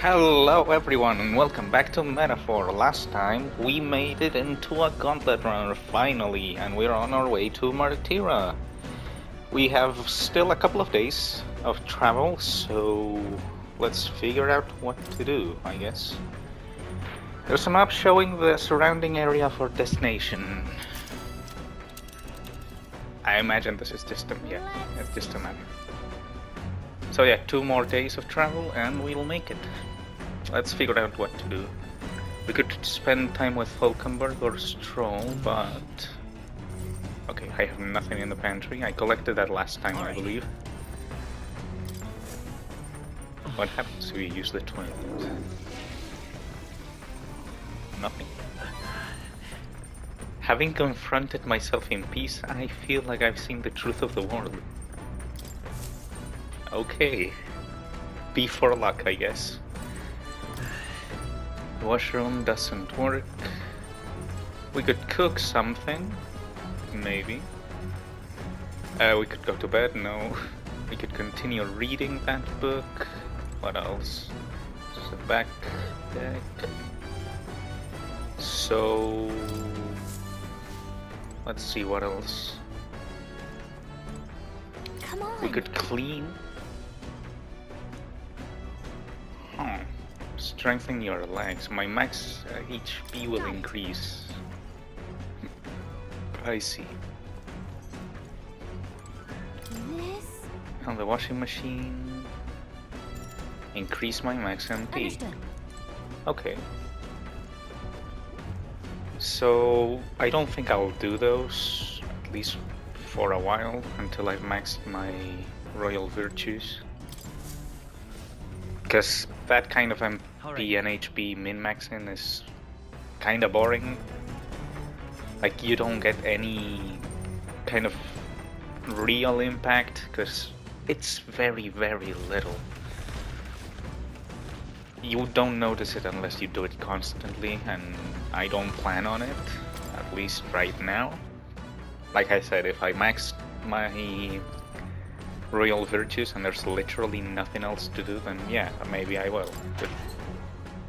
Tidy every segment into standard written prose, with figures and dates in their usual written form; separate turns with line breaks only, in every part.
Hello everyone and welcome back to Metaphor. Last time we made it into a gauntlet runner finally, and we're on our way to Martira. We have still a couple of days of travel, so let's figure out what to do, I guess. There's a map showing the surrounding area of our destination. I imagine this is just it's just a map. So yeah, 2 more days of travel and we'll make it. Let's figure out what to do. We could spend time with Hulkenberg or Stroll, but... Okay, I have nothing in the pantry. I collected that last time, I believe. What happens if we use the toilet? Nothing. Having confronted myself in peace, I feel like I've seen the truth of the world. Okay. B for luck, I guess. Washroom doesn't work. We could cook something, maybe. We could go to bed, no. We could continue reading that book. What else? Just a back deck. So... let's see what else.
Come on.
We could clean. Huh. Strengthen your legs. My max HP will increase. I see.
This?
On the washing machine. Increase my max MP.
Understood.
Okay. So I don't think I'll do those, at least for a while, until I've maxed my royal virtues. Because that kind of MP and HP min-maxing is kinda boring. Like, you don't get any kind of real impact, because it's very, very little. You don't notice it unless you do it constantly, and I don't plan on it, at least right now. Like I said, if I maxed my royal virtues and there's literally nothing else to do, then yeah, maybe I will. But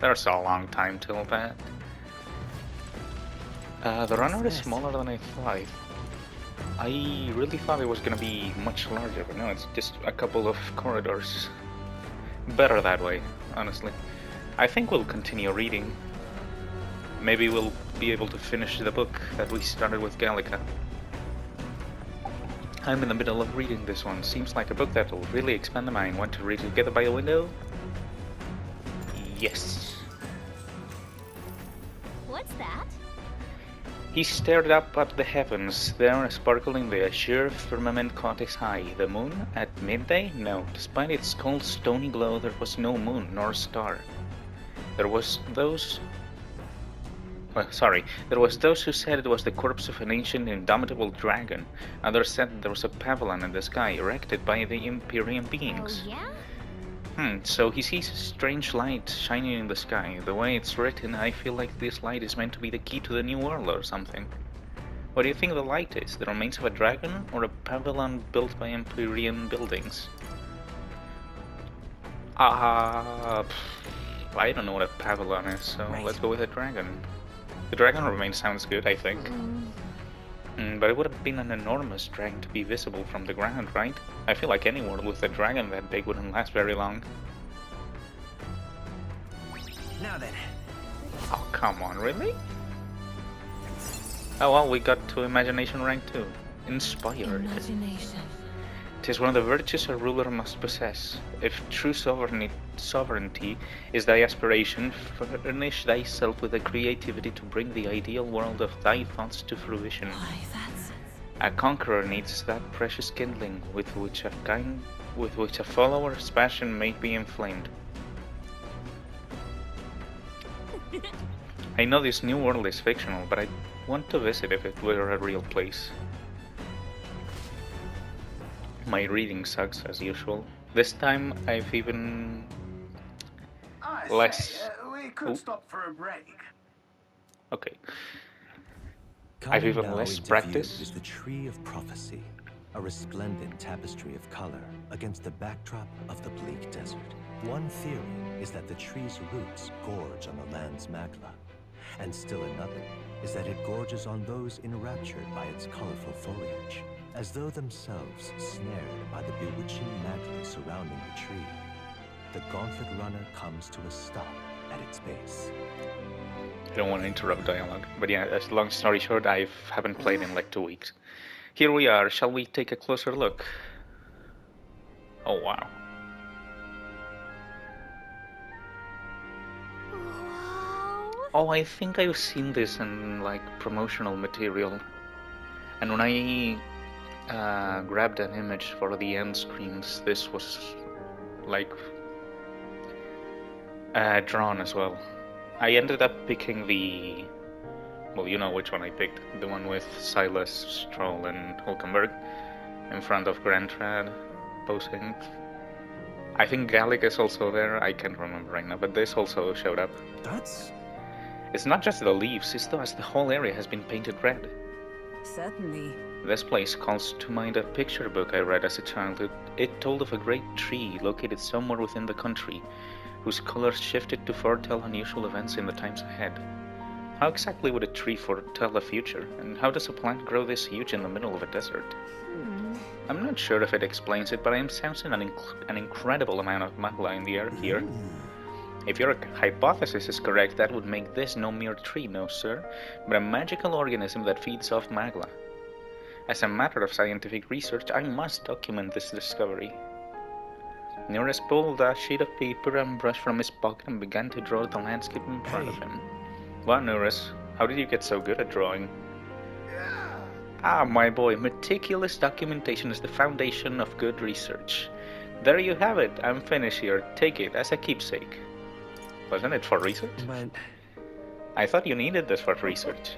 there's a long time till that. The runner is smaller than I thought. I really thought it was gonna be much larger, but no, it's just a couple of corridors. Better that way, honestly. I think we'll continue reading. Maybe we'll be able to finish the book that we started with Gallica. I'm in the middle of reading this one. Seems like a book that will really expand the mind. Want to read together by a window? Yes.
What's that?
He stared up at the heavens. There, sparkling the azure firmament caught his eye. The moon? At midday? No. Despite its cold, stony glow, there was no moon nor star. There was those who said it was the corpse of an ancient, indomitable dragon. Others said there was a pavilion in the sky, erected by the Empyrean beings.
Oh, yeah?
So he sees a strange light shining in the sky. The way it's written, I feel like this light is meant to be the key to the new world or something. What do you think the light is? The remains of a dragon, or a pavilion built by Empyrean buildings? I don't know what a pavilion is, so let's go with a dragon. The dragon remain sounds good, I think. But it would have been an enormous dragon to be visible from the ground, right? I feel like any world with a dragon that big wouldn't last very long.
Now then.
Oh, come on, really? Oh well, we got to imagination rank 2. Inspired.
Imagination.
'Tis one of the virtues a ruler must possess. If true sovereignty is thy aspiration, furnish thyself with the creativity to bring the ideal world of thy thoughts to fruition.
Why, that's...
A conqueror needs that precious kindling with which a follower's passion may be inflamed. I know this new world is fictional, but I want to visit if it were a real place. My reading sucks as usual. This time I've even less.
We could stop for a break.
Okay.
Coming
I've even
now
less
into
practice.
view is the Tree of Prophecy, a resplendent tapestry of color against the backdrop of the bleak desert. One theory is that the tree's roots gorge on the land's magla, and still another is that it gorges on those enraptured by its colorful foliage, as though themselves snared by the bewitching magla surrounding the tree. The Gauntlet Runner comes to a stop at its base.
I don't want to interrupt dialogue, but yeah, as long story short, I haven't played in like 2 weeks. Here we are. Shall we take a closer look? Oh wow.
Wow.
Oh, I think I've seen this in like promotional material. And when I grabbed an image for the end screens, this was like drawn as well. I ended up picking the, well, you know which one I picked, the one with Silas, Stroll, and Hulkenberg in front of Grand Trad posing. I think Gallic is also there, I can't remember right now, but this also showed up.
That's...
It's not just the leaves, it's as the whole area has been painted red.
Certainly.
This place calls to mind a picture book I read as a child. It told of a great tree located somewhere within the country, whose colors shifted to foretell unusual events in the times ahead. How exactly would a tree foretell the future, and how does a plant grow this huge in the middle of a desert? I'm not sure if it explains it, but I am sensing an incredible amount of magla in the air here. If your hypothesis is correct, that would make this no mere tree, no sir, but a magical organism that feeds off magla. As a matter of scientific research, I must document this discovery. Nearest pulled a sheet of paper and brush from his pocket and began to draw the landscape in front of him. Well, Nuris, how did you get so good at drawing? Ah, my boy, meticulous documentation is the foundation of good research. There you have it, I'm finished here. Take it as a keepsake. Wasn't it for research?
But...
I thought you needed this for research.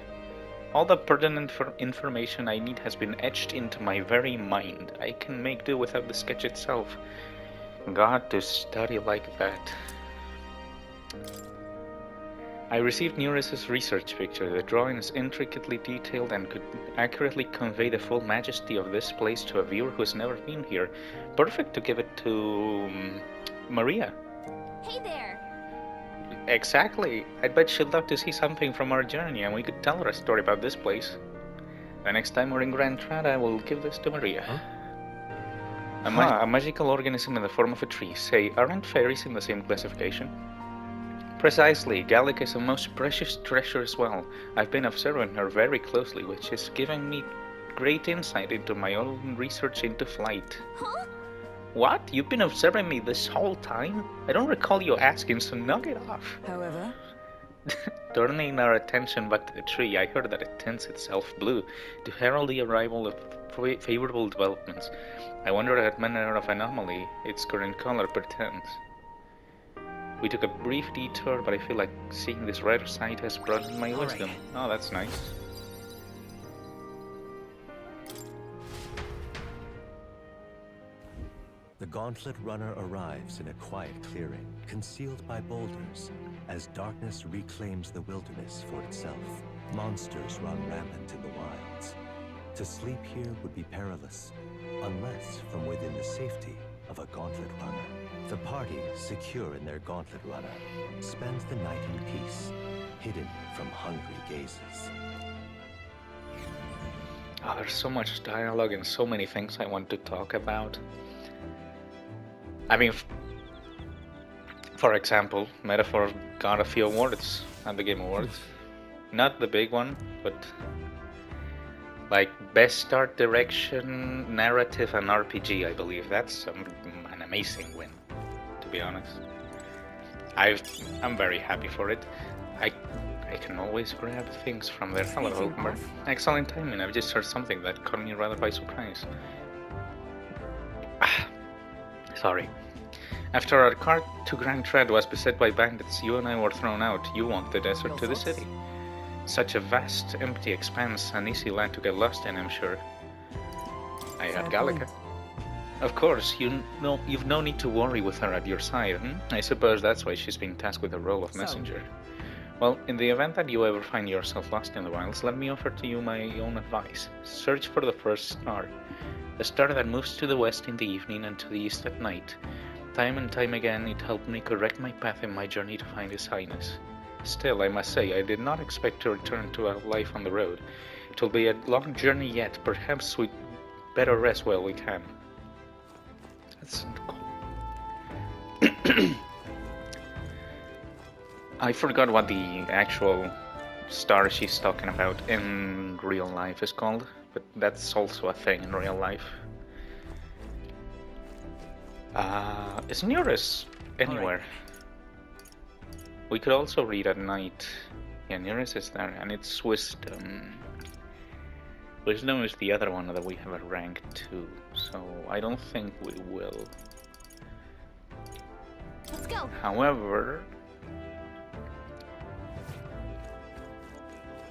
All the pertinent information I need has been etched into my very mind. I can make do without the sketch itself. God, to study like that. I received Nuris's research picture. The drawing is intricately detailed and could accurately convey the full majesty of this place to a viewer who has never been here. Perfect to give it to Maria.
Hey there.
Exactly. I bet she'd love to see something from our journey, and we could tell her a story about this place. The next time we're in Grand Trad, I will give this to Maria.
Huh?
A magical organism in the form of a tree. Say, aren't fairies in the same classification? Precisely. Gallic is a most precious treasure as well. I've been observing her very closely, which is giving me great insight into my own research into flight.
Huh?
What? You've been observing me this whole time? I don't recall you asking, so knock it off.
However,
Turning our attention back to the tree, I heard that it tints itself blue to herald the arrival of favorable developments. I wonder what manner of anomaly its current color portends. We took a brief detour, but I feel like seeing this rare sight has broadened my wisdom. Oh, that's nice.
The Gauntlet Runner arrives in a quiet clearing, concealed by boulders, as darkness reclaims the wilderness for itself. Monsters run rampant in the wilds. To sleep here would be perilous, unless from within the safety of a Gauntlet Runner. The party, secure in their Gauntlet Runner, spends the night in peace, hidden from hungry gazes.
Oh, there's so much dialogue and so many things I want to talk about. I mean, for example, Metaphor got a few awards at the Game Awards. Not the big one, but like Best Art Direction, Narrative, and RPG, I believe. That's an amazing win, to be honest. I'm very happy for it. I can always grab things from there. Hello, Hulkenberg. Excellent timing. I've just heard something that caught me rather by surprise. Sorry. After our cart to Grand Trad was beset by bandits, you and I were thrown out. You want the desert to the city. Such a vast, empty expanse, an easy land to get lost in, I'm sure. I had Gallica. Of course, you've no need to worry with her at your side. I suppose that's why she's been tasked with the role of messenger. Well, in the event that you ever find yourself lost in the wilds, let me offer to you my own advice. Search for the first star. A star that moves to the west in the evening and to the east at night. Time and time again, it helped me correct my path in my journey to find His Highness. Still, I must say, I did not expect to return to a life on the road. It will be a long journey yet. Perhaps we'd better rest while we can. That's cool. I forgot what the actual star she's talking about in real life is called, but that's also a thing in real life. Is Nearest anywhere? Right. We could also read at night. Yeah, Nearest is there, and it's Wisdom. Wisdom is the other one that we have a rank 2, so I don't think we will.
Let's go.
However,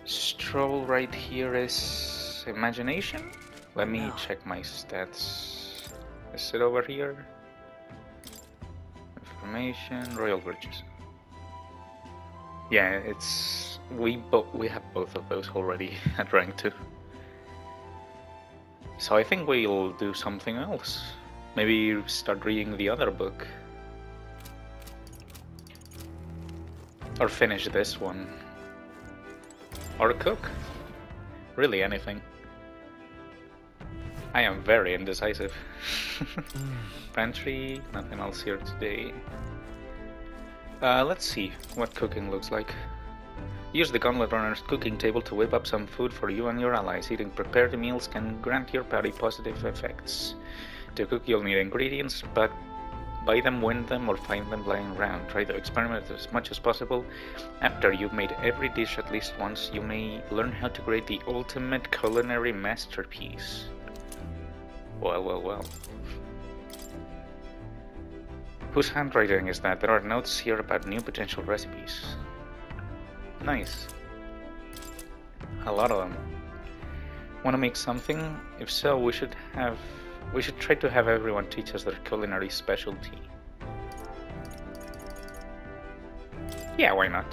Stroll right here is Imagination? Let me check my stats. Is it over here? Information, Royal Bridges. Yeah, it's we have both of those already at rank 2. So I think we'll do something else. Maybe start reading the other book. Or finish this one. Or cook. Really anything. I am very indecisive. Pantry, nothing else here today. Let's see what cooking looks like. Use the Gauntlet Runner's cooking table to whip up some food for you and your allies. Eating prepared meals can grant your party positive effects. To cook, you'll need ingredients, but buy them, win them, or find them lying around. Try to experiment as much as possible. After you've made every dish at least once, you may learn how to create the ultimate culinary masterpiece. Well, well, well. Whose handwriting is that? There are notes here about new potential recipes. Nice. A lot of them. Want to make something? If so, we should try to have everyone teach us their culinary specialty. Yeah, why not?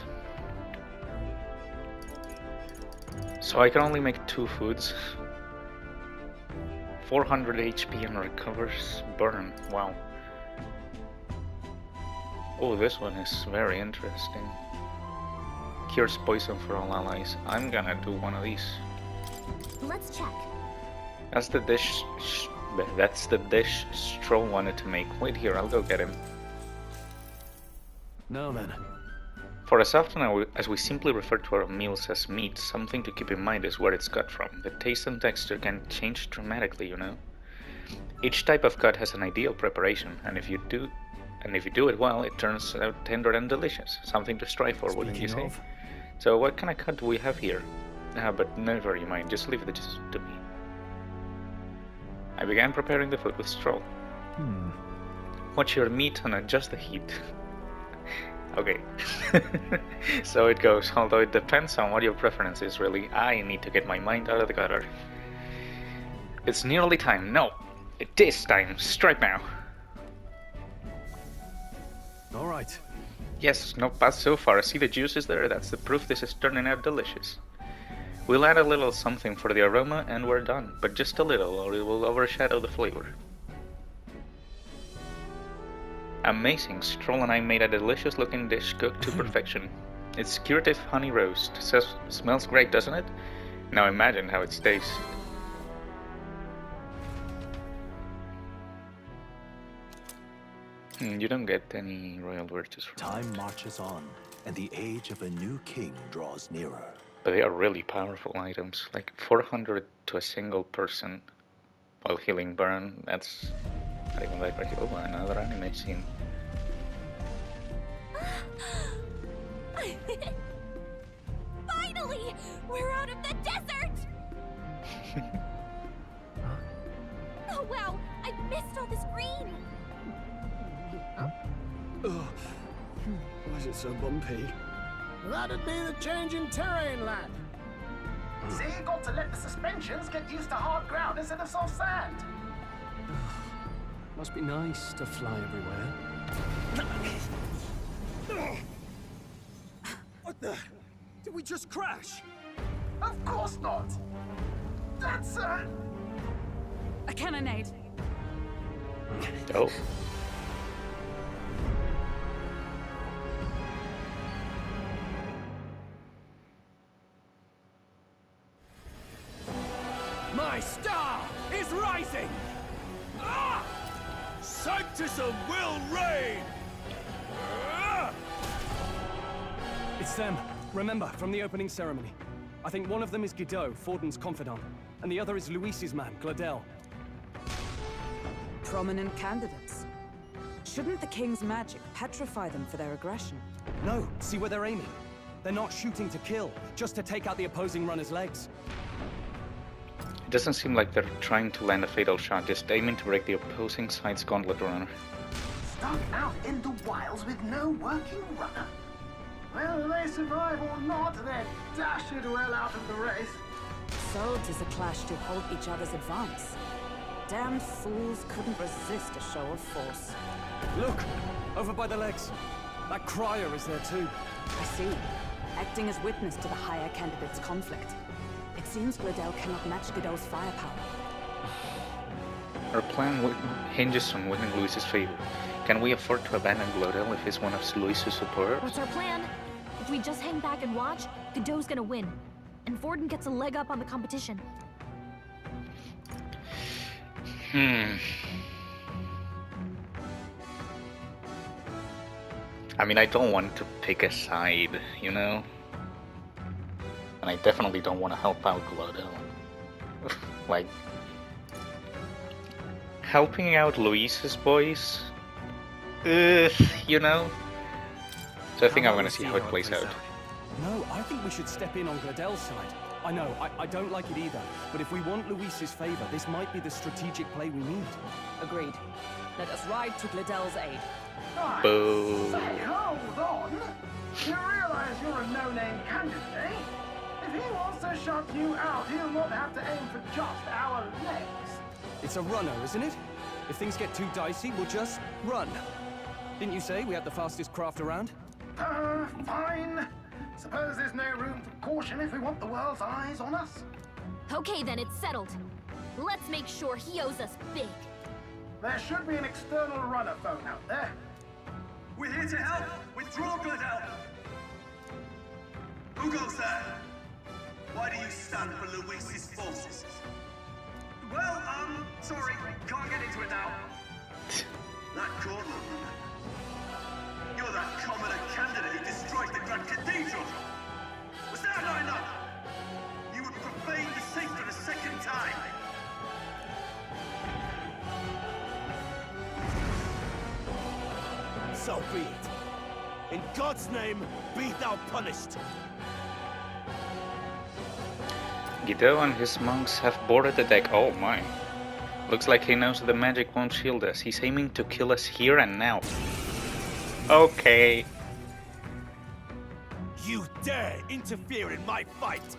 So I can only make 2 foods. 400 HP and recovers burn. Wow. Oh, this one is very interesting. Cures poison for all allies. I'm gonna do one of these.
Let's check.
That's the dish Stroll wanted to make. Wait here, I'll go get him.
Now then.
For as often as we simply refer to our meals as meat, something to keep in mind is where it's cut from. The taste and texture can change dramatically, you know. Each type of cut has an ideal preparation, and if you do it well, it turns out tender and delicious. Something to strive for, wouldn't you say? So what kind of cut do we have here? But never you mind, just leave this to me. I began preparing the food with Stroll. Watch your meat and adjust the heat. Okay. So it goes, although it depends on what your preference is, really. I need to get my mind out of the gutter. It's nearly time. No, it is time. Strike now.
Alright.
Yes, not bad so far. See the juices there? That's the proof this is turning out delicious. We'll add a little something for the aroma and we're done. But just a little, or it will overshadow the flavor. Amazing. Stroll and I made a delicious looking dish cooked to perfection. It's curative honey roast. Smells great, doesn't it? Now imagine how it tastes. You don't get any royal virtues from
Time
that.
marches on, and the age of a new king draws nearer.
But they are really powerful items. Like 400 to a single person while healing burn. That's not even that great. Oh, another anime scene.
Finally! We're out of the desert! Oh wow! I missed all this green!
Why is it so bumpy?
That'd be the change in terrain, lad.
See, you got to let the suspensions get used to hard ground instead of soft sand.
Must be nice to fly everywhere.
What the? Did we just crash?
Of course not. That's
A cannonade.
Oh.
My star is rising! Ah! Sanctism will reign! Ah!
It's them. Remember, from the opening ceremony. I think one of them is Guido, Forden's confidant, and the other is Luis's man, Gladel.
Prominent candidates. Shouldn't the king's magic petrify them for their aggression?
No, see where they're aiming. They're not shooting to kill, just to take out the opposing runner's legs.
It doesn't seem like they're trying to land a fatal shot, just aiming to break the opposing side's gauntlet runner.
Stuck out in the wilds with no working runner. Whether they survive or not, they're dashed well out of the race.
So 'tis a clash to hold each other's advance. Damned fools couldn't resist a show of force.
Look! Over by the legs. That crier is there too.
I see. Acting as witness to the higher candidate's conflict. It seems Gladel cannot match Guido's firepower.
Our plan hinges on winning Luis's favor. Can we afford to abandon Gladel if he's one of Luis's supporters?
What's our plan? If we just hang back and watch, Godot's gonna win. And Forden gets a leg up on the competition.
I mean, I don't want to pick a side, you know? And I definitely don't want to help out Gladel. Like, helping out Luis's boys? You know? So I think I'm gonna see how it plays out.
No, I think we should step in on Gladel's side. I know, I don't like it either, but if we want Luis's favor, this might be the strategic play we need.
Agreed. Let us ride to Gladel's aid.
Boo.
Say, hold on! You realize you're a no-name candidate, eh? If he wants to shut you out, he'll not have to aim for just our legs.
It's a runner, isn't it? If things get too dicey, we'll just run. Didn't you say we had the fastest craft around?
Fine. Suppose there's no room for caution if we want the world's eyes on us?
Okay then, it's settled. Let's make sure he owes us big.
There should be an external runner phone out there.
We're here to help! Withdraw, Gladel! Who goes there? Why do you stand for Luis's forces? Well, sorry, can't get into it now. That Cornwall runner. You're that commoner candidate who destroyed the Grand Cathedral! Was that not enough? You would profane the saint for the second time! So be it. In God's name, be thou punished!
Guido and his monks have boarded the deck. Oh my. Looks like he knows the magic won't shield us. He's aiming to kill us here and now. Okay.
You dare interfere in my fight!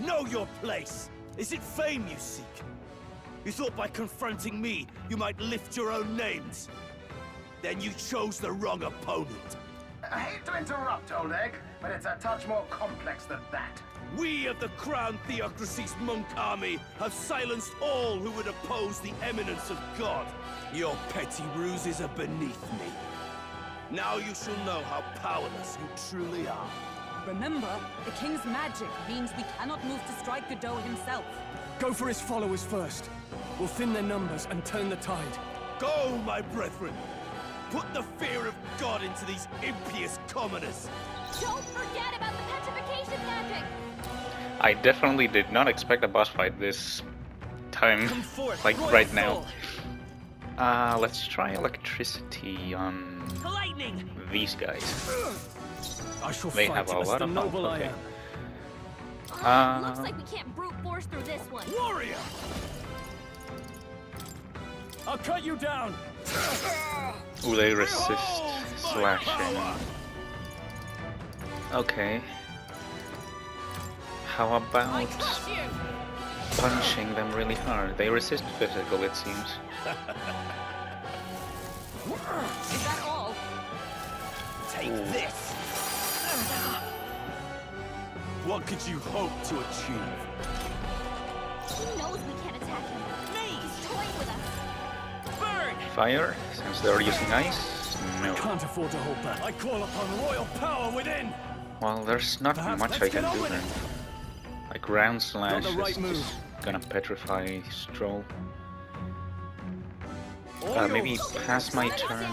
Know your place! Is it fame you seek? You thought by confronting me, you might lift your own names? Then you chose the wrong opponent.
I hate to interrupt, old egg, but it's a touch more complex than that.
We of the Crown Theocracy's monk army have silenced all who would oppose the eminence of God. Your petty ruses are beneath me. Now you shall know how powerless you truly are.
Remember, the king's magic means we cannot move to strike Godot himself.
Go for his followers first. We'll thin their numbers and turn the tide.
Go, my brethren! Put the fear of God into these impious commoners!
Don't forget about the petrification magic!
I definitely did not expect a boss fight this time, like right now. Let's try electricity on
Lightning!
these guys.
I shall
They
fight
have a
as
lot
the
of
noble I
okay.
am.
Looks like we can't brute force through this one.
Warrior!
I'll cut you down!
Ooh, they resist
Behold my
slashing.
power!
Okay. How about punching them really hard? They resist physical, it seems.
Is that all?
Take this! What could you hope to achieve?
He knows we can't attack him. He's toying with us.
Burn!
Fire, since they're using ice? No.
Can't afford to hold back.
I call upon royal power within!
Well, there's not
Perhaps
much
let's
I can
get on
do
with
then.
it.
Like ground slash
Not the right
is
move.
just gonna petrify Stroll. Maybe pass my turn.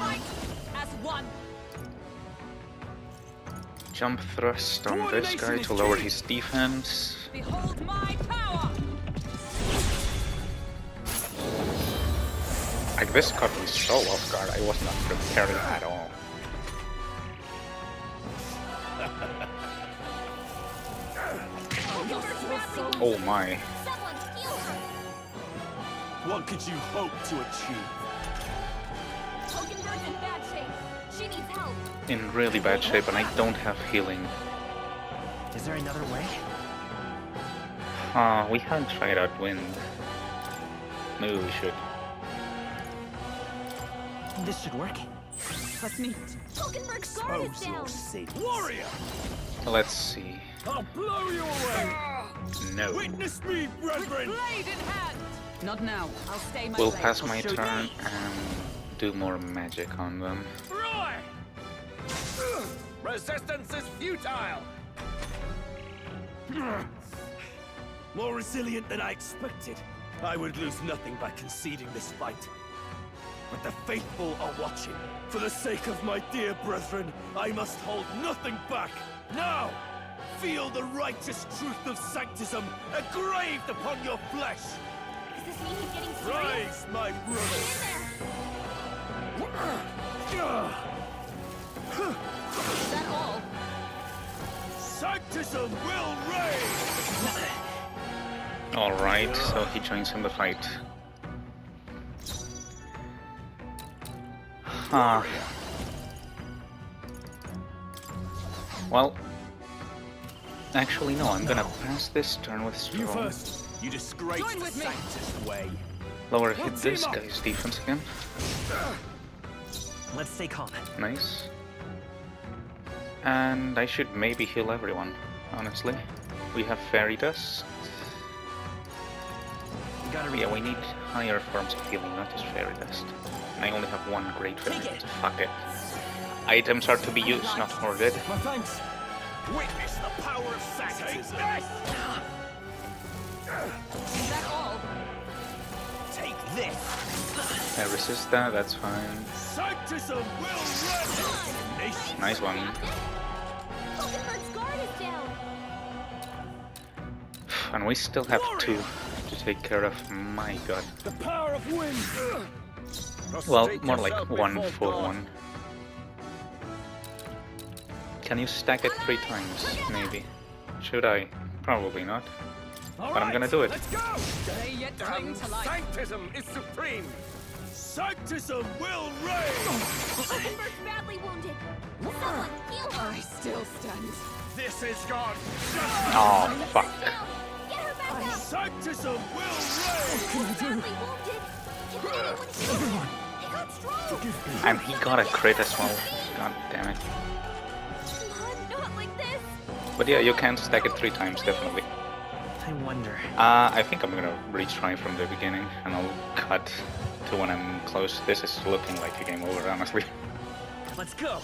As one.
Jump thrust on this guy to lower his defense.
Behold my power.
Like, this caught me so off guard, I was not prepared at all. Oh my.
Someone heal her!
What could you hope to achieve?
Pokenberg's in bad shape. She needs help.
In really bad shape, and I don't have healing.
Is there another way?
We haven't tried out wind. Maybe we should.
This should work.
Let's meet.
Pokenberg's guard is down.
Warrior!
Let's see.
I'll blow you away!
No.
Witness me, brethren!
Blade in hand. Not now. I'll stay my
We'll
blade.
pass
I'll
my
show you.
turn and do more magic on them.
Roy! Resistance is futile! More resilient than I expected. I would lose nothing by conceding this fight. But the faithful are watching. For the sake of my dear brethren, I must hold nothing back. Now, feel the righteous truth of sanctism engraved upon your flesh.
Does this mean he's getting serious?
Rise, my brothers.
Is that all?
Sanctism will reign!
Alright, so he joins in the fight. Huh. Well, actually no, I'm gonna pass this turn with
You
Stroll.
first. You disgrace
Join
the
with me.
Sanctus way.
Lower hit this guy's defense again.
Let's stay calm.
Nice. And I should maybe heal everyone, honestly. We have Fairy Dust.
Gotta
Yeah, we need higher forms of healing, not just Fairy Dust. And I only have one Great Fairy
Take it.
Dust. Fuck it. Items are to be used, not hoarded.
My thanks. Witness the power of Sanctism.
Is that all?
Take this.
I resist that, that's fine.
Sanctism will reign. Nation.
Nice one.
Pokenberg's guard is down.
And we still have two to take care of. My god.
The power of wind.
Well, more like one full one. Can you stack it 3 times? Maybe. Should I? Probably not. But I'm gonna do it.
Let's go.
They yet cling to life.
Sanctism is supreme. Sanctism will reign.
Pokenberg's badly wounded. Someone heal her.
I still stand.
This is God.
Oh, fuck.
Down. Get her back out.
Sanctism will reign.
Badly wounded. Can anyone heal her? He got strong.
And he got a crit as well. God damn it.
Not like this.
But yeah, you can stack it 3 times, definitely.
I wonder.
I think I'm gonna retry from the beginning, and I'll cut to when I'm close. This is looking like a game over, honestly.
Let's go.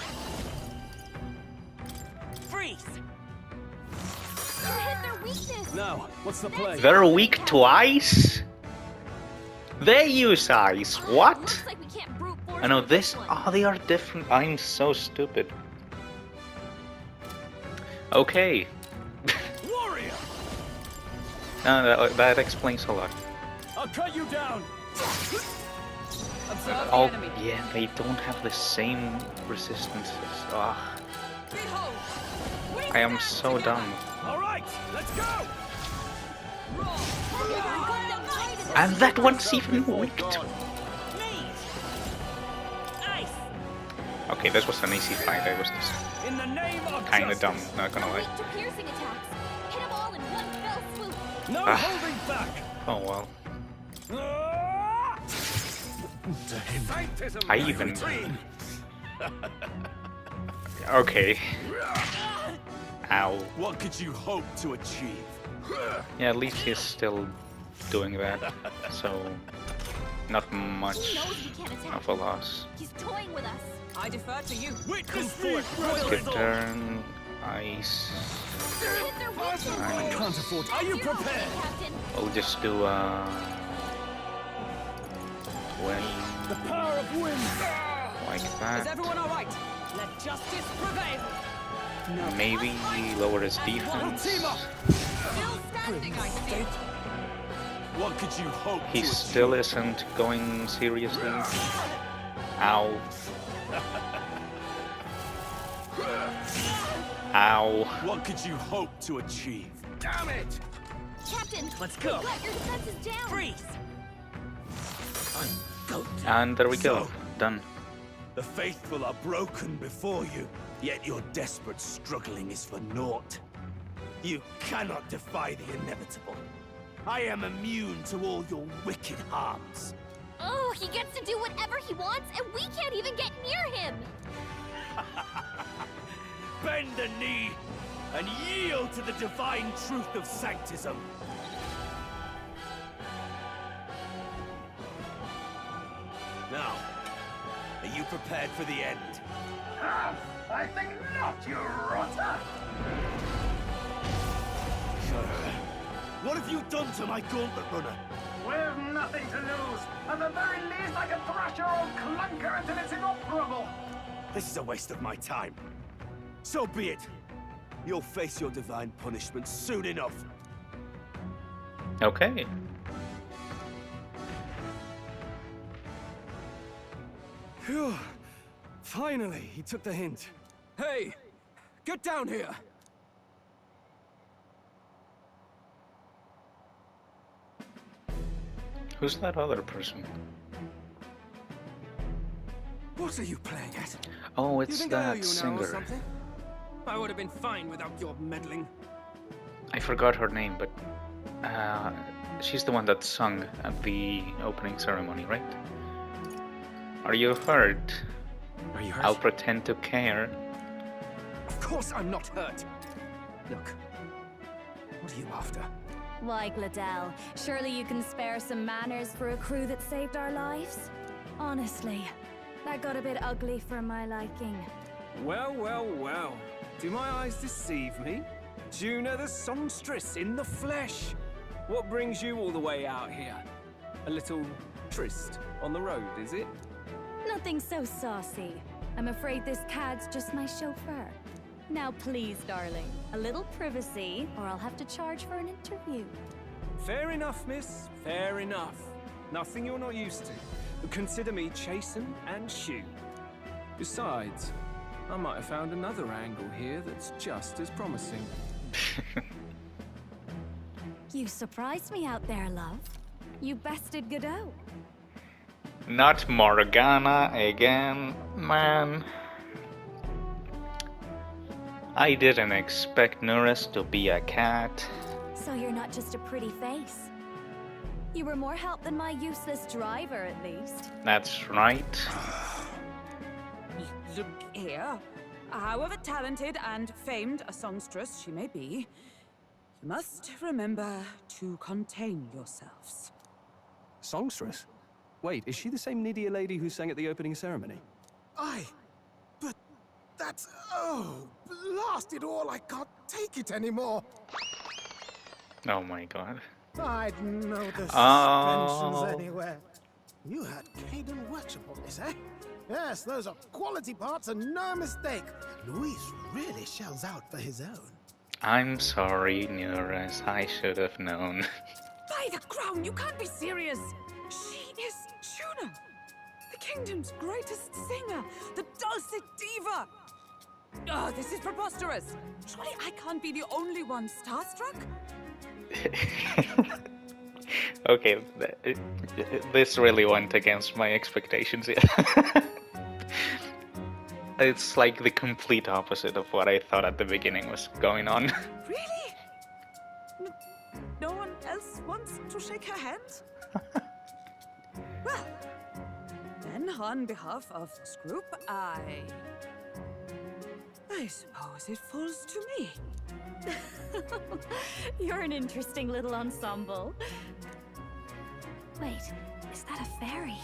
Freeze.
You hit their weakness.
Now, what's the play?
They're weak to ice? They use ice, what?
Looks like we can't brute force
I know
with
this.
one.
Oh, they are different. I'm so stupid. Okay.
Warrior.
That explains a lot.
I'll cut you down.
Observe the
Oh,
enemy.
yeah, they don't have the same resistances. Ah,
Behold. We
I am
stand
so
together.
dumb.
All right, let's go.
Roar.
And that one's even weak to...
Nice.
Okay, this was an easy fight. I was just
In the name of
kinda dumb,
justice.
not gonna lie.
Weak to piercing attacks. Hit them all in one fell swoop.
No
Ah.
holding back.
Oh well.
Ah! Sanctism
I
is
even-
supreme.
Okay. Ow.
What could you hope to achieve?
Yeah, at least he's still doing that. So, not
He
much
knows we can't attack.
of a loss.
He's toying with us.
I defer to you.
Witness
Come
me,
forth,
Skip
brethren.
turn. Ice.
Hit their weak
I can't afford. Are you prepared?
Captain.
We'll just do 20
The power of wind.
like
Is
that.
everyone all right? Let justice prevail.
Maybe lower his defense.
Still standing, I see.
What could you hope
He
to
still
achieve?
isn't going seriously. Ow. Ow.
What could you hope to achieve? Damn it!
Captain,
Let's go.
we've got your defenses down.
Freeze!
And there we go.
So-
Done.
The faithful are broken before you, yet your desperate struggling is for naught. You cannot defy the inevitable. I am immune to all your wicked harms.
Oh, he gets to do whatever he wants, and we can't even get near him.
Bend the knee and yield to the divine truth of sanctism. Now, are you prepared for the end?
Ah, I think not, you rotter!
What have you done to my gauntlet runner?
We've nothing to lose. At the very least, I can thrash your old clunker until it's inoperable.
This is a waste of my time. So be it. You'll face your divine punishment soon enough.
Okay.
Phew. Finally, he took the hint. Hey, get down here!
Who's that other person?
What are you playing at?
Oh,
You
it's
think I owe
that
you now or
singer.
something? I would have been fine without your meddling.
I forgot her name, but she's the one that sung at the opening ceremony, right? Are you hurt?
Are you hurt?
I'll pretend to care.
Of course I'm not hurt. Look, what are you after?
Why, Gladell, surely you can spare some manners for a crew that saved our lives? Honestly, that got a bit ugly for my liking.
Well, well, well. Do my eyes deceive me? Juna the songstress in the flesh. What brings you all the way out here? A little tryst on the road, is it?
Nothing so saucy. I'm afraid this cad's just my chauffeur. Now please, darling, a little privacy, or I'll have to charge for an interview.
Fair enough, miss. Fair enough. Nothing you're not used to. But consider me chasten and shoe. Besides, I might have found another angle here that's just as promising.
You surprised me out there, love. You bested Godot.
Not Morgana again, man. I didn't expect Nuris to be a cat.
So you're not just a pretty face. You were more help than my useless driver, at least.
That's right.
Look here. However talented and famed a songstress she may be, you must remember to contain yourselves.
Songstress? Wait, is she the same Nidia lady who sang at the opening ceremony?
Aye, but that's... oh, blast it all, I can't take it anymore.
Oh my god.
I'd know the
Oh.
suspensions anywhere. You had Caden Workshop on this, eh? Yes, those are quality parts and no mistake. Luis really shells out for his own.
I'm sorry, Nuris. I should have known.
By the crown, you can't be serious! She is Juna, the kingdom's greatest singer, the dulcet diva! Oh, this is preposterous! Surely I can't be the only one starstruck?
Okay, this really went against my expectations. Yeah. It's like the complete opposite of what I thought at the beginning was going on.
Really? No one else wants to shake her hand? Well, then on behalf of this group, I suppose it falls to me.
You're an interesting little ensemble. Wait, is that a fairy?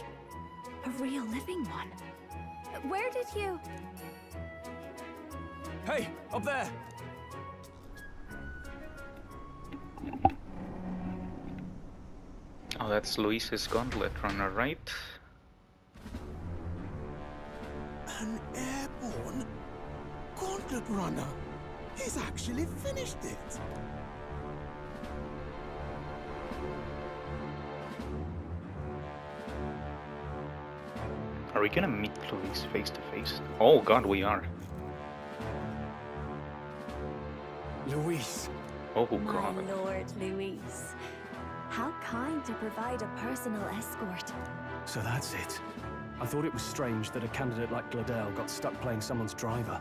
A real living one? Where did you...
Hey, up there!
Oh, that's Luis's Gauntlet Runner, right?
An airborne gauntlet runner. He's actually finished it.
Are we gonna meet Luis face to face? Oh god, we are.
Luis.
Oh
My
god.
lord, Luis. How kind to provide a personal escort.
So that's it. I thought it was strange that a candidate like Gladel got stuck playing someone's driver.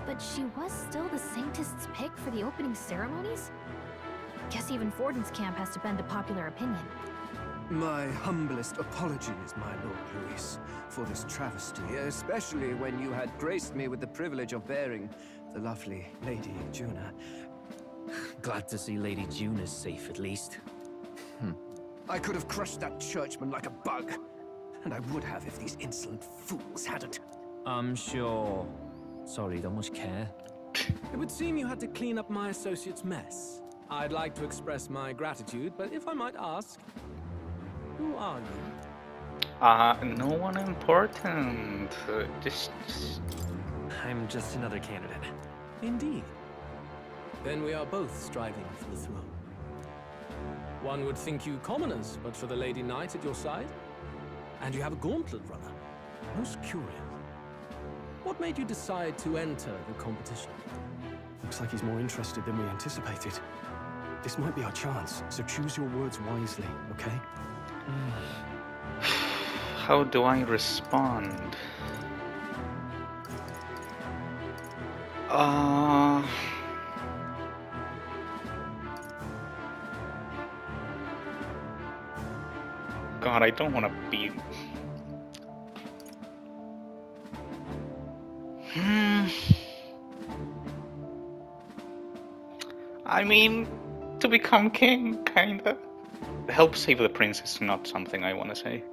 But she was still the Saintist's pick for the opening ceremonies? Guess even Forden's camp has to bend to popular opinion.
My humblest apologies, my Lord Luis, for this travesty, especially when you had graced me with the privilege of bearing the lovely Lady Juna.
Glad to see Lady June is safe, at least.
I could have crushed that churchman like a bug, and I would have if these insolent fools hadn't.
I'm sure. Sorry, don't much care.
It would seem you had to clean up my associate's mess. I'd like to express my gratitude, but if I might ask, who are you?
No one important. Just...
I'm just another candidate.
Indeed. Then we are both striving for the throne. One would think you commoners, but for the Lady Knight at your side. And you have a gauntlet runner. Most curious. What made you decide to enter the competition? Looks like he's more interested than we anticipated. This might be our chance, so choose your words wisely, okay?
How do I respond? God, I don't want to be... I mean, to become king, kinda. Help save the prince is not something I want to say.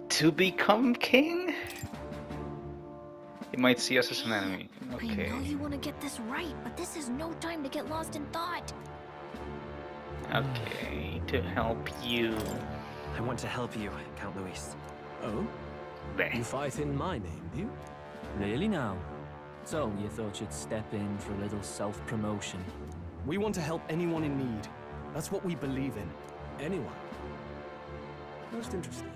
To become king? He might see us as an enemy. Okay.
I know you want to get this right, but this is no time to get lost in thought.
Okay, to help you.
I want to help you, Count Luis.
Oh?
Bleh.
You fight in my name, do you?
Really now? So, you thought you'd step in for a little self-promotion?
We want to help anyone in need. That's what we believe in. Anyone. Most interesting.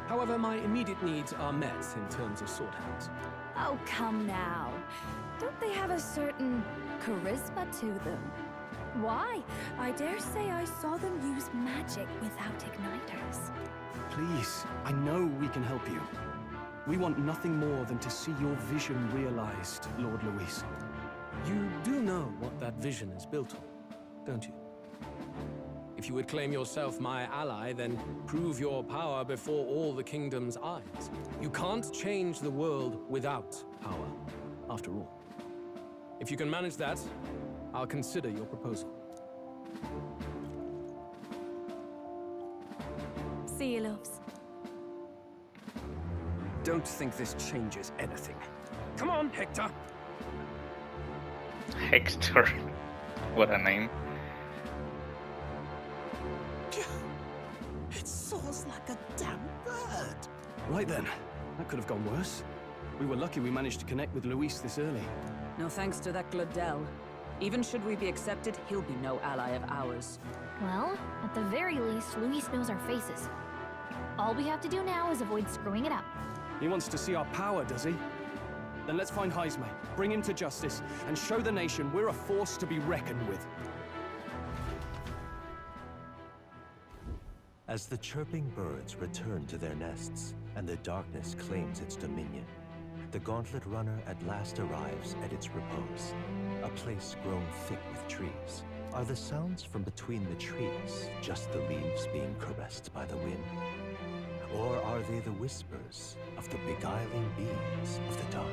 However, my immediate needs are met in terms of sword hands.
Oh, come now. Don't they have a certain charisma to them? Why? I dare say I saw them use magic without igniters.
Please, I know we can help you. We want nothing more than to see your vision realized, Lord Luis. You do know what that vision is built on, don't you? If you would claim yourself my ally, then prove your power before all the kingdom's eyes. You can't change the world without power, after all. If you can manage that, I'll consider your proposal.
See you, loves.
Don't think this changes anything. Come on, Hector!
Hector. What a name.
It soars like a damn bird.
Right then, that could have gone worse. We were lucky we managed to connect with Luis this early.
No thanks to that Gladel. Even should we be accepted, he'll be no ally of ours.
Well, at the very least, Luis knows our faces. All we have to do now is avoid screwing it up.
He wants to see our power, does he? Then let's find Heisme, bring him to justice, and show the nation we're a force to be reckoned with.
As the chirping birds return to their nests and the darkness claims its dominion, the Gauntlet Runner at last arrives at its repose, a place grown thick with trees. Are the sounds from between the trees just the leaves being caressed by the wind? Or are they the whispers of the beguiling beings of the dark?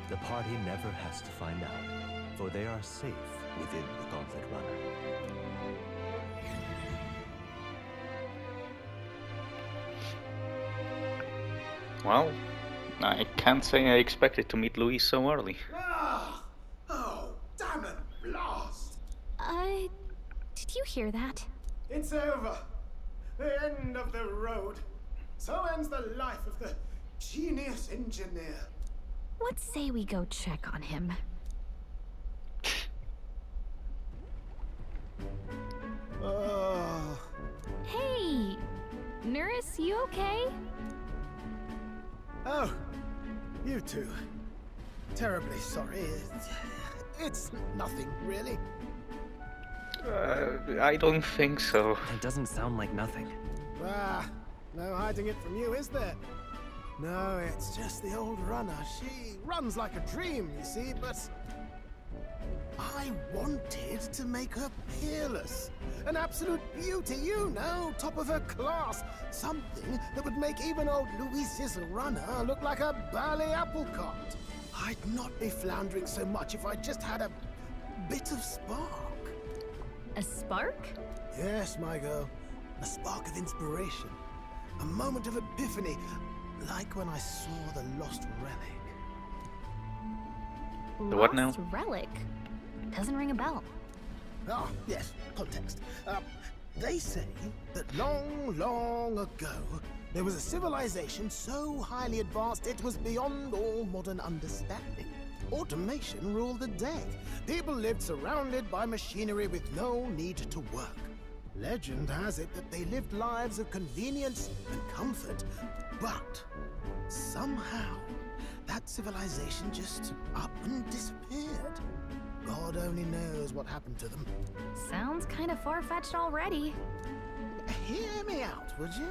The party never has to find out, for they are safe within the Gauntlet Runner.
Well, I can't say I expected to meet Luis so early.
Oh,
you hear that?
It's over. The end of the road. So ends the life of the genius engineer.
Let's say we go check on him.
Oh.
Hey! Nurse, you okay?
Oh, you two. Terribly sorry. It's nothing, really.
I don't think so.
It doesn't sound like nothing.
Ah, no hiding it from you, is there? No, it's just the old runner. She runs like a dream, you see, but I wanted to make her peerless. An absolute beauty, you know, top of her class. Something that would make even old Luis's runner look like a bally apple cart. I'd not be floundering so much if I just had a bit of spark.
A spark?
Yes, my girl. A spark of inspiration. A moment of epiphany, like when I saw the lost relic.
The what now?
Lost relic? Doesn't ring a bell.
Ah, yes, context. They say that long, long ago, there was a civilization so highly advanced it was beyond all modern understanding. Automation ruled the day. People lived surrounded by machinery with no need to work. Legend has it that they lived lives of convenience and comfort, but somehow that civilization just up and disappeared. God only knows what happened to them.
Sounds kind of far-fetched already.
Hear me out, would you?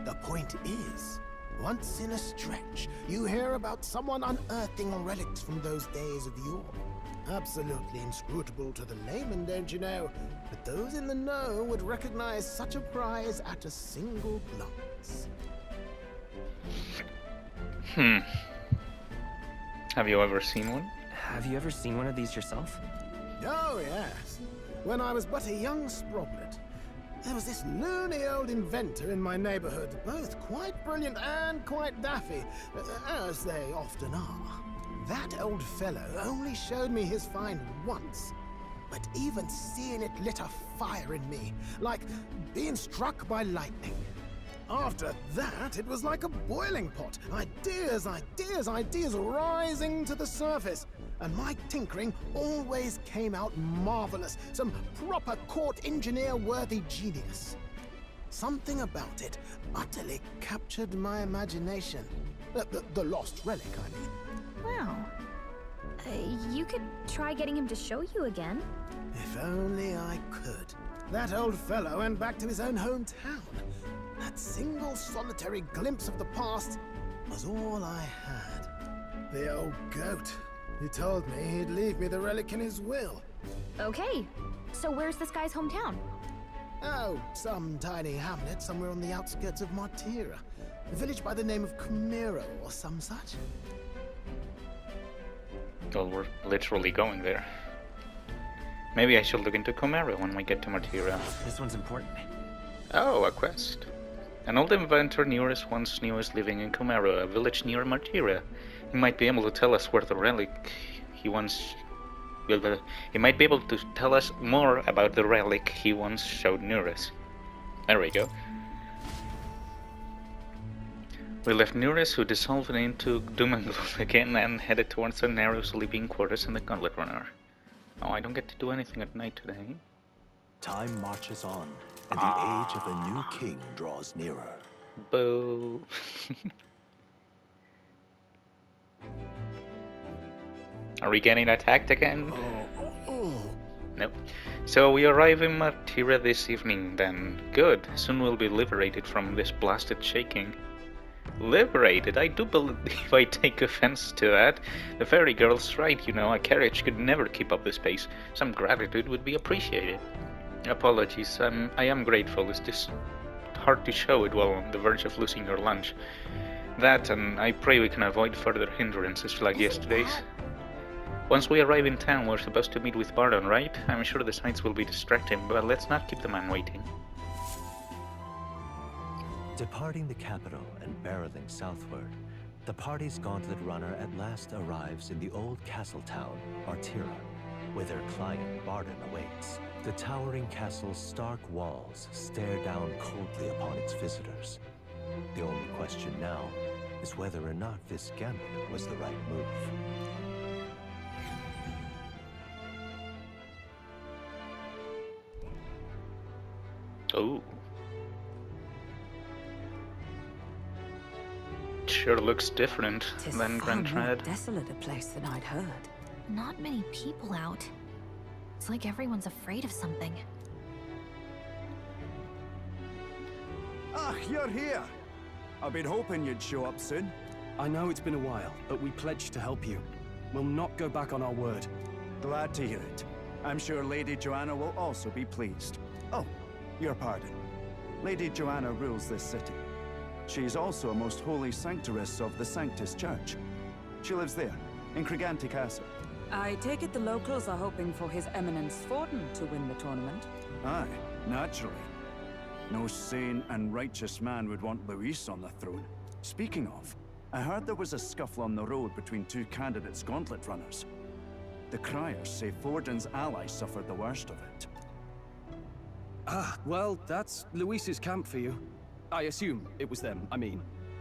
The point is, once in a stretch, you hear about someone unearthing relics from those days of yore. Absolutely inscrutable to the layman, don't you know? But those in the know would recognize such a prize at a single glance.
Have you ever seen one?
Have you ever seen one of these yourself?
Oh, yes. When I was but a young sproglet, there was this loony old inventor in my neighborhood, both quite brilliant and quite daffy, as they often are. That old fellow only showed me his find once, but even seeing it lit a fire in me, like being struck by lightning. After that, it was like a boiling pot. Ideas, ideas, ideas rising to the surface. And my tinkering always came out marvelous. Some proper court engineer-worthy genius. Something about it utterly captured my imagination. The lost relic, I mean.
Wow. You could try getting him to show you again.
If only I could. That old fellow went back to his own hometown. That single solitary glimpse of the past was all I had. The old goat. He told me he'd leave me the relic in his will.
Okay, so where's this guy's hometown?
Oh, some tiny hamlet somewhere on the outskirts of Martira. A village by the name of Camiro or some such.
Well, we're literally going there. Maybe I should look into Comero when we get to Martira.
This one's important.
Oh, a quest. An old inventor Neurus once knew is living in Comero, a village near Martira. He might be able to tell us where the relic he once... he might be able to tell us more about the relic he once showed Neurus. There we go. We left Neurus, who dissolved into doom and gloom again, and headed towards the narrow sleeping quarters in the Gauntlet Runner. Oh, I don't get to do anything at night today.
Time marches on, and the age of a new king draws nearer.
Boo. Are we getting attacked again? Nope. So we arrive in Martira this evening then. Good. Soon we'll be liberated from this blasted shaking. Liberated? I do believe I take offense to that. The fairy girl's right, you know, a carriage could never keep up this pace. Some gratitude would be appreciated. Apologies, I am grateful. It's just hard to show it while on the verge of losing your lunch. That, and I pray we can avoid further hindrances like yesterday's. Once we arrive in town, we're supposed to meet with Bardon, right? I'm sure the sights will be distracting, but let's not keep the man waiting.
Departing the capital and barreling southward, the party's gauntlet runner at last arrives in the old castle town, Martira. where their client Barden awaits. The towering castle's stark walls stare down coldly upon its visitors. The only question now is whether or not this gambit was the right move.
Oh. Sure looks different than Grand Tread.
Desolate a place than I'd heard.
Not many people out. It's like everyone's afraid of something.
Ah, you're here! I've been hoping you'd show up soon.
I know it's been a while, but we pledged to help you. We'll not go back on our word.
Glad to hear it. I'm sure Lady Joanna will also be pleased. Oh, your pardon. Lady Joanna rules this city. She's also a most holy sanctoress of the Sanctus Church. She lives there, in Criganti Castle.
I take it the locals are hoping for His Eminence Forden to win the tournament?
Aye, naturally. No sane and righteous man would want Luis on the throne. Speaking of, I heard there was a scuffle on the road between two candidates gauntlet runners. The criers say Forden's allies suffered the worst of it.
Ah, well, that's Luis's camp for you. I assume it was them, I mean.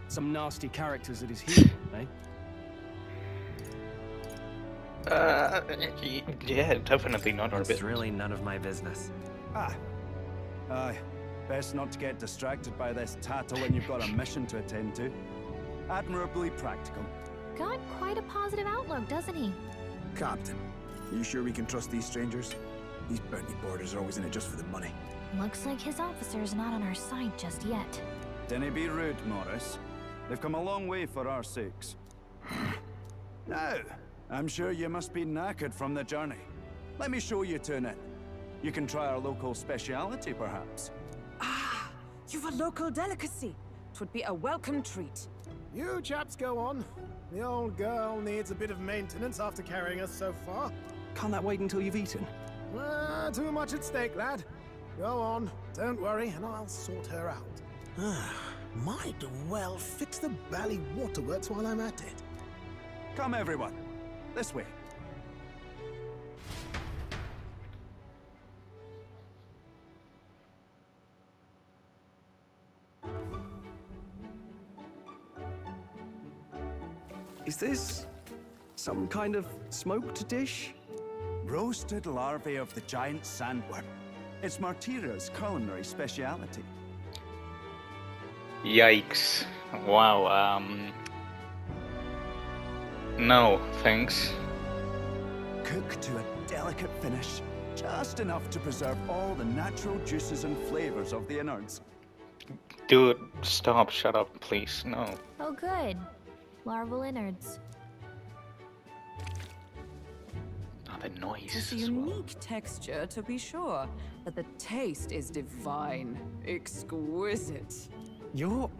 Some nasty characters at his heel, eh?
Yeah, definitely not our business.
It's really none of my business.
Ah. Aye. Best not to get distracted by this tattle when you've got a mission to attend to. Admirably practical.
Got quite a positive outlook, doesn't he?
Captain, are you sure we can trust these strangers? These bounty boarders are always in it just for the money.
Looks like his officer's not on our side just yet.
Dinna be rude, Morris. They've come a long way for our sakes. Now, I'm sure you must be knackered from the journey. Let me show you to an inn. You can try our local speciality, perhaps.
Ah, you've a local delicacy. It would be a welcome treat.
You chaps go on. The old girl needs a bit of maintenance after carrying us so far.
Can't that wait until you've eaten?
Too much at stake, lad. Go on, don't worry, and I'll sort her out. Might well fix the bally waterworks while I'm at it.
Come, everyone. This way.
Is this some kind of smoked dish?
Roasted larvae of the giant sandworm. It's Martira's culinary speciality.
Yikes. Wow, no, thanks.
Cooked to a delicate finish, just enough to preserve all the natural juices and flavors of the innards.
Dude, stop, shut up, please, no.
Oh good. Larval innards.
Oh, the noise.
It's a unique texture, to be sure, but the taste is divine. Exquisite.
You're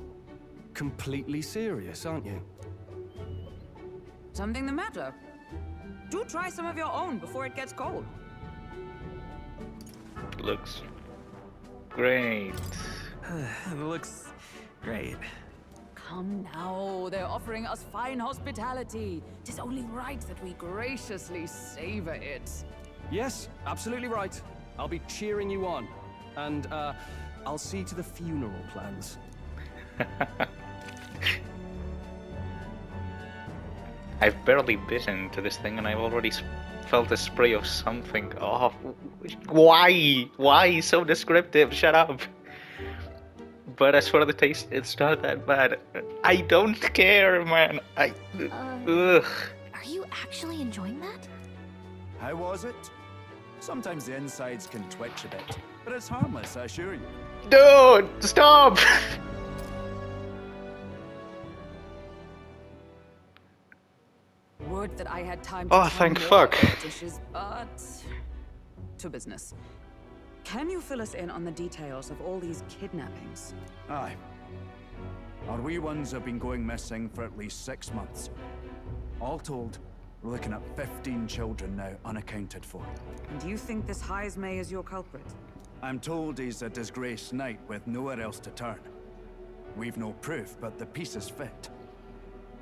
completely serious, aren't you?
Something the matter? Do try some of your own before it gets cold.
Looks great.
It looks great.
Come now, they're offering us fine hospitality. Tis only right that we graciously savor it.
Yes, absolutely right. I'll be cheering you on. And, I'll see to the funeral plans.
I've barely bitten into this thing and I've already felt a spray of something. Oh, why? Why so descriptive? Shut up. But as for the taste, it's not that bad. I don't care, man. Ugh.
Are you actually enjoying that?
How was it? Sometimes the insides can twitch a bit, but it's harmless, I assure you.
Dude, stop!
Would that I had time to
Oh,
tell
thank
more
fuck.
about dishes, but to business. Can you fill us in on the details of all these kidnappings?
Aye. Our wee ones have been going missing for at least 6 months. All told, we're looking at 15 children now unaccounted for.
And do you think this Heismay is your culprit?
I'm told he's a disgraced knight with nowhere else to turn. We've no proof, but the pieces fit.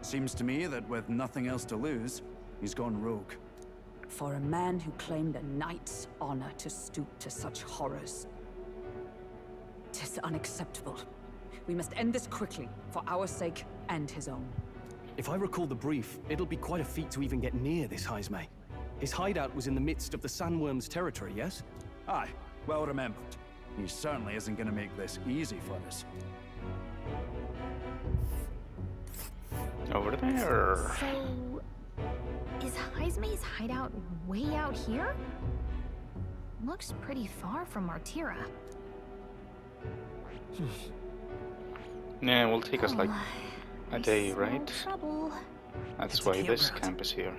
Seems to me that with nothing else to lose, he's gone rogue.
For a man who claimed a knight's honor to stoop to such horrors. 'Tis unacceptable. We must end this quickly, for our sake and his own.
If I recall the brief, it'll be quite a feat to even get near this Heisme. His hideout was in the midst of the sandworm's territory, yes?
Aye, well remembered. He certainly isn't going to make this easy for us.
Over there.
So, is Heisme's hideout way out here? Looks pretty far from Martira.
Yeah, it will take us like a day,
smell
right?
Trouble.
That's why this camp is here.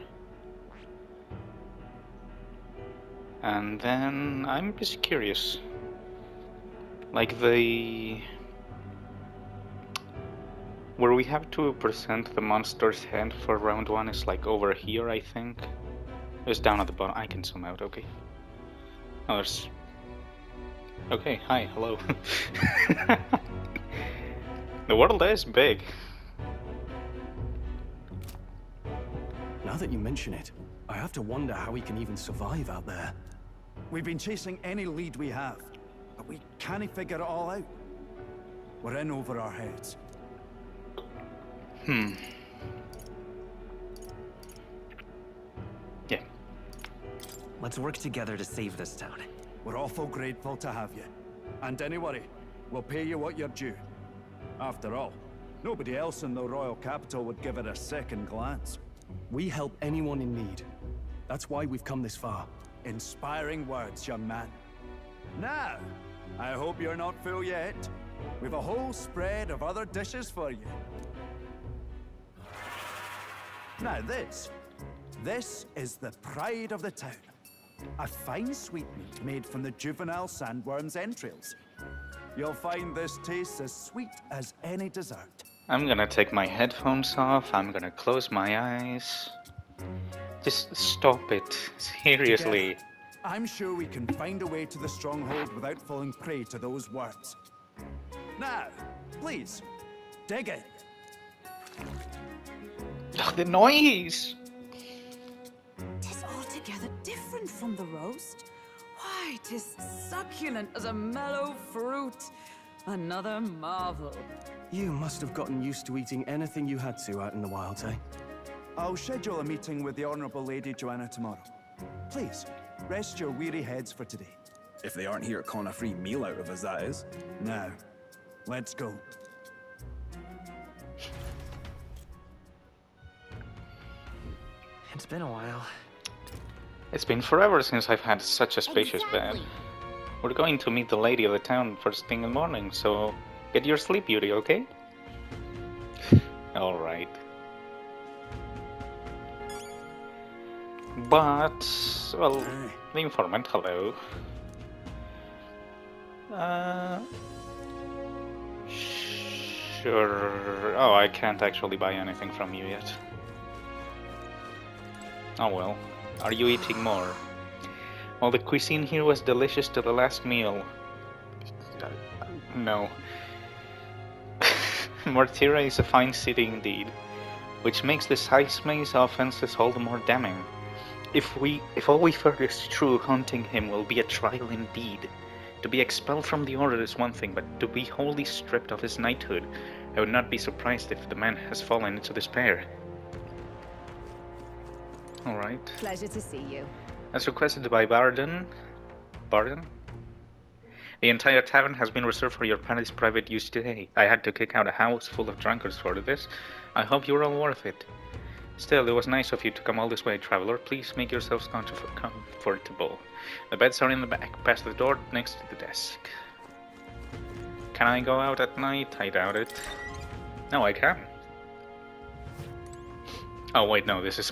And then I'm just curious. Like where we have to present the monster's head for round 1 is like over here, I think. It's down at the bottom. I can zoom out, okay. Oh, there's... Okay, hi, hello. The world is big.
Now that you mention it, I have to wonder how he can even survive out there.
We've been chasing any lead we have, but we can't figure it all out. We're in over our heads.
Yeah.
Let's work together to save this town.
We're awful grateful to have you. And don't worry, we'll pay you what you're due. After all, nobody else in the royal capital would give it a second glance.
We help anyone in need. That's why we've come this far.
Inspiring words, young man. Now, I hope you're not full yet. We've a whole spread of other dishes for you. Now this is the pride of the town. A fine sweetmeat made from the juvenile sandworm's entrails. You'll find this tastes as sweet as any dessert.
I'm gonna take my headphones off, I'm gonna close my eyes. Just stop it, seriously.
Together, I'm sure we can find a way to the stronghold without falling prey to those worms. Now, please, dig in.
Ugh, the noise!
'Tis altogether different from the roast. Why, 'tis succulent as a mellow fruit. Another marvel.
You must have gotten used to eating anything you had to out in the wilds, eh?
I'll schedule a meeting with the Honourable Lady Joanna tomorrow. Please, rest your weary heads for today.
If they aren't here calling a free meal out of us, that is.
Now, let's go.
It's been a while.
It's been forever since I've had such a spacious bed. We're going to meet the lady of the town first thing in the morning, so get your sleep, beauty, okay? Alright. But, well, the informant, hello. Sure. Oh, I can't actually buy anything from you yet. Oh well. Are you eating more? Well, the cuisine here was delicious to the last meal. No. Martira is a fine city indeed, which makes this Heisme's offenses all the more damning. If all we've heard is true, hunting him will be a trial indeed. To be expelled from the order is one thing, but to be wholly stripped of his knighthood, I would not be surprised if the man has fallen into despair. Alright.
Pleasure to see you.
As requested by Barden? The entire tavern has been reserved for your party's private use today. I had to kick out a house full of drunkards for this. I hope you're all worth it. Still, it was nice of you to come all this way, traveler. Please make yourselves comfortable. The beds are in the back, past the door, next to the desk. Can I go out at night? I doubt it. No, I can. Oh wait, no, this is...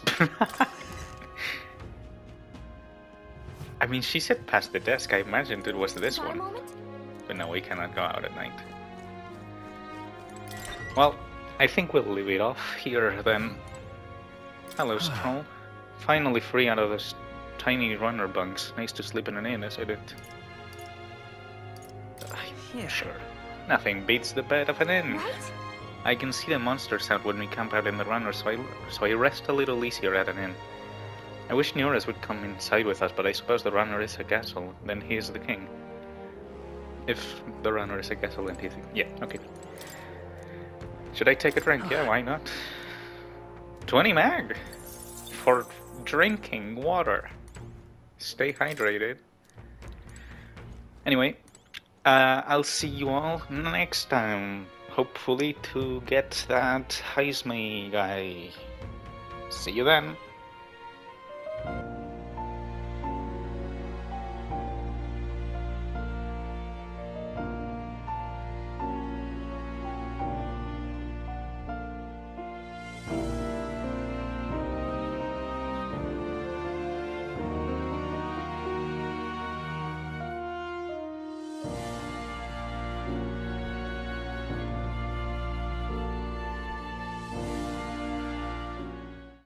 I mean, she said past the desk. I imagined it was this one. But no, we cannot go out at night. Well, I think we'll leave it off here then. Hello, Stroll. Finally free out of those tiny runner bunks. Nice to sleep in an inn, isn't it? Yeah, sure. Nothing beats the bed of an inn.
Right?
I can see the monsters out when we camp out in the runner, so I rest a little easier at an inn. I wish Nuris would come inside with us, but I suppose the runner is a castle, then he is the king. If the runner is a castle, then he's... Yeah, okay. Should I take a drink? Yeah, why not? 20 mag! For drinking water. Stay hydrated. Anyway, I'll see you all next time. Hopefully to get that Heisme guy. See you then.